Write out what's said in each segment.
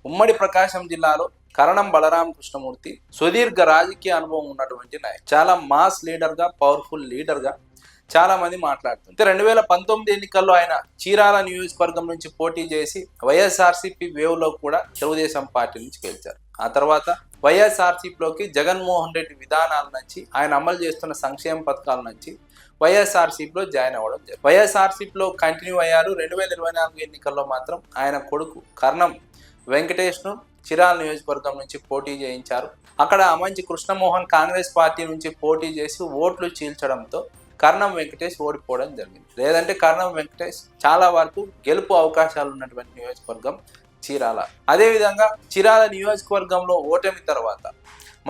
ఉమ్మడి ప్రకాశం జిల్లాలో కరణం బలరామ కృష్ణమూర్తి సుదీర్ఘ రాజకీయ అనుభవం ఉన్నటువంటి నాయకుడు. చాలా మాస్ లీడర్ గా, పవర్ఫుల్ లీడర్ గా చాలా మంది మాట్లాడుతుంది. 2019 ఎన్నికల్లో ఆయన చీరాల నియోజకవర్గం నుంచి పోటీ చేసి వైఎస్ఆర్సీపీ వేవ్ లో కూడా తెలుగుదేశం పార్టీ నుంచి గెలిచారు. ఆ తర్వాత వైఎస్ఆర్సీపీలోకి జగన్మోహన్ రెడ్డి విధానాల నుంచి, ఆయన అమలు చేస్తున్న సంక్షేమ పథకాల నుంచి వైఎస్ఆర్సీపీలో జాయిన్ అవ్వడం జరిగింది. వైఎస్ఆర్సీపీలో కంటిన్యూ అయ్యారు. 2024 ఎన్నికల్లో మాత్రం ఆయన కొడుకు కర్ణం వెంకటేష్ను చీరాల నియోజకవర్గం నుంచి పోటీ చేయించారు. అక్కడ అమంచి కృష్ణమోహన్ కాంగ్రెస్ పార్టీ నుంచి పోటీ చేసి ఓట్లు చీల్చడంతో కర్ణం వెంకటేష్ ఓడిపోవడం జరిగింది. లేదంటే కర్ణం వెంకటేష్ చాలా వరకు గెలుపు అవకాశాలు ఉన్నటువంటి నియోజకవర్గం చీరాల. అదేవిధంగా చీరాల నియోజకవర్గంలో ఓటమి తర్వాత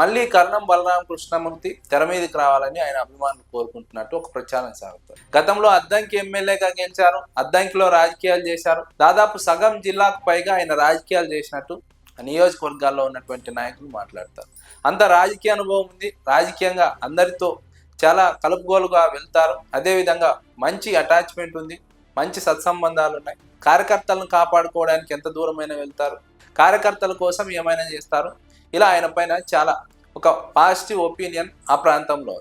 మళ్ళీ కర్ణం బలరామ కృష్ణమూర్తి తెర మీదకి రావాలని ఆయన అభిమానులు కోరుకుంటున్నట్టు ఒక ప్రచారం సాగుతుంది. గతంలో అద్దంకి ఎమ్మెల్యేగా గెలిచారు, అద్దంకిలో రాజకీయాలు చేశారు. దాదాపు సగం జిల్లాకు పైగా ఆయన రాజకీయాలు చేసినట్టు నియోజకవర్గాల్లో ఉన్నటువంటి నాయకులు మాట్లాడతారు. అంత రాజకీయ అనుభవం ఉంది, రాజకీయంగా అందరితో చాలా కలుపుగోలుగా వెళ్తారు. అదేవిధంగా మంచి అటాచ్మెంట్ ఉంది, మంచి సత్సంబంధాలు ఉన్నాయి. కార్యకర్తలను కాపాడుకోవడానికి ఎంత దూరమైనా వెళ్తారు, కార్యకర్తల కోసం ఏమైనా చేస్తారు. ఇలా ఆయన పైన చాలా ఒక పాజిటివ్ ఒపీనియన్ ఆ ప్రాంతంలో.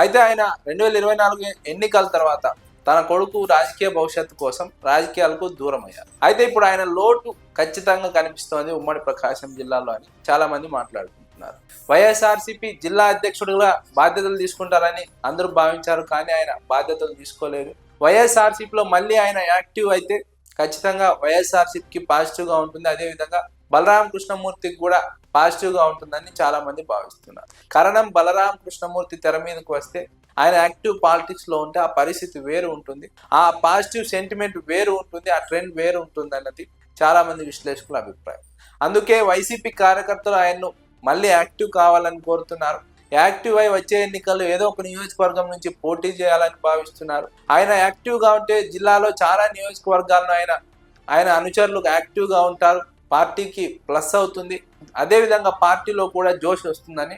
అయితే ఆయన 2024 ఎన్నికల తర్వాత తన కొడుకు రాజకీయ భవిష్యత్తు కోసం రాజకీయాలకు దూరం అయ్యారు. అయితే ఇప్పుడు ఆయన లోటు ఖచ్చితంగా కనిపిస్తోంది ఉమ్మడి ప్రకాశం జిల్లాలో అని చాలా మంది మాట్లాడుకుంటున్నారు. వైఎస్ఆర్సీపీ జిల్లా అధ్యక్షుడిగా బాధ్యతలు తీసుకుంటారని అందరూ భావించారు, కానీ ఆయన బాధ్యతలు తీసుకోలేదు. వైఎస్ఆర్సీపీలో మళ్ళీ ఆయన యాక్టివ్ అయితే ఖచ్చితంగా వైఎస్ఆర్సీపీకి పాజిటివ్గా ఉంటుంది. అదేవిధంగా బలరామ కృష్ణమూర్తికి కూడా పాజిటివ్గా ఉంటుందని చాలా మంది భావిస్తున్నారు. కరణం బలరామ కృష్ణమూర్తి తెర మీదకు వస్తే ఆయన యాక్టివ్ పాలిటిక్స్ లో ఉంటే ఆ పరిస్థితి వేరు ఉంటుంది, ఆ పాజిటివ్ సెంటిమెంట్ వేరు ఉంటుంది, ఆ ట్రెండ్ వేరు ఉంటుంది అన్నది చాలా మంది విశ్లేషకుల అభిప్రాయం. అందుకే వైసీపీ కార్యకర్తలు ఆయన్ను మళ్ళీ యాక్టివ్ కావాలని కోరుతున్నారు. యాక్టివ్ అయి వచ్చే ఎన్నికల్లో ఏదో ఒక నియోజకవర్గం నుంచి పోటీ చేయాలని భావిస్తున్నారు. ఆయన యాక్టివ్గా ఉంటే జిల్లాలో చాలా నియోజకవర్గాలను ఆయన అనుచరులు యాక్టివ్గా ఉంటారు, పార్టీకి ప్లస్ అవుతుంది. అదేవిధంగా పార్టీలో కూడా జోష్ వస్తుందని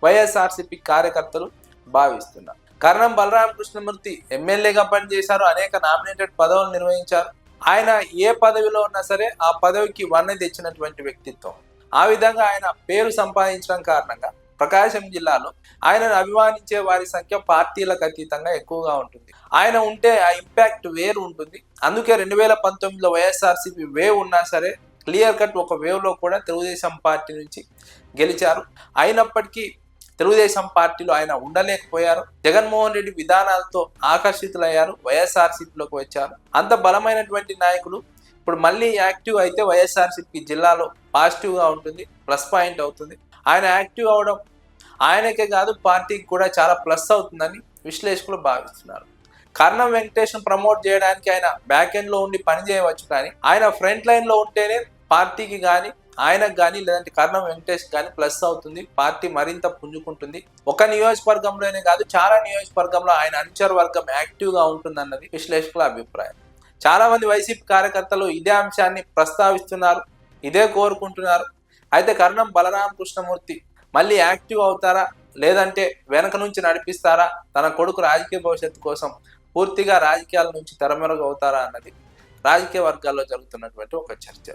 వైఎస్ఆర్సీపీ కార్యకర్తలు భావిస్తున్నారు. కరణం బలరామ కృష్ణమూర్తి ఎమ్మెల్యేగా పనిచేశారు, అనేక నామినేటెడ్ పదవులు నిర్వహించారు. ఆయన ఏ పదవిలో ఉన్నా సరే ఆ పదవికి వన్నె తెచ్చినటువంటి వ్యక్తిత్వం. ఆ విధంగా ఆయన పేరు సంపాదించడం కారణంగా ప్రకాశం జిల్లాలో ఆయనను అభిమానించే వారి సంఖ్య పార్టీలకు అతీతంగా ఎక్కువగా ఉంటుంది. ఆయన ఉంటే ఆ ఇంపాక్ట్ వేరు ఉంటుంది. అందుకే 2019లో వైఎస్ఆర్సీపీ వేవ్ ఉన్నా సరే క్లియర్ కట్ ఒక వేవ్లో కూడా తెలుగుదేశం పార్టీ నుంచి గెలిచారు. అయినప్పటికీ తెలుగుదేశం పార్టీలో ఆయన ఉండలేకపోయారు. జగన్మోహన్ రెడ్డి విధానాలతో ఆకర్షితులయ్యారు, వైఎస్ఆర్సీపీలోకి వచ్చారు. అంత బలమైనటువంటి నాయకులు ఇప్పుడు మళ్ళీ యాక్టివ్ అయితే వైఎస్ఆర్సీపీ జిల్లాలో పాజిటివ్గా ఉంటుంది, ప్లస్ పాయింట్ అవుతుంది. ఆయన యాక్టివ్ అవడం ఆయనకే కాదు పార్టీకి కూడా చాలా ప్లస్ అవుతుందని విశ్లేషకులు భావిస్తున్నారు. కర్ణం వెంకటేష్ను ప్రమోట్ చేయడానికి ఆయన బ్యాక్ ఎండ్ లో ఉండి పని చేయవచ్చు, కానీ ఆయన ఫ్రంట్ లైన్ లో ఉంటేనే పార్టీకి కానీ ఆయనకు కానీ లేదంటే కర్ణం వెంకటేష్ కానీ ప్లస్ అవుతుంది, పార్టీ మరింత పుంజుకుంటుంది. ఒక నియోజకవర్గంలోనే కాదు చాలా నియోజకవర్గంలో ఆయన అనుచర వర్గం యాక్టివ్గా ఉంటుందన్నది విశ్లేషకుల అభిప్రాయం. చాలా మంది వైసీపీ కార్యకర్తలు ఇదే అంశాన్ని ప్రస్తావిస్తున్నారు, ఇదే కోరుకుంటున్నారు. అయితే కర్ణం బలరామ కృష్ణమూర్తి మళ్ళీ యాక్టివ్ అవుతారా, లేదంటే వెనక నుంచి నడిపిస్తారా, తన కొడుకు రాజకీయ భవిష్యత్తు కోసం పూర్తిగా రాజకీయాల నుంచి తెరమెరుగు అవుతారా అన్నది రాజకీయ వర్గాల్లో జరుగుతున్నటువంటి ఒక చర్చ.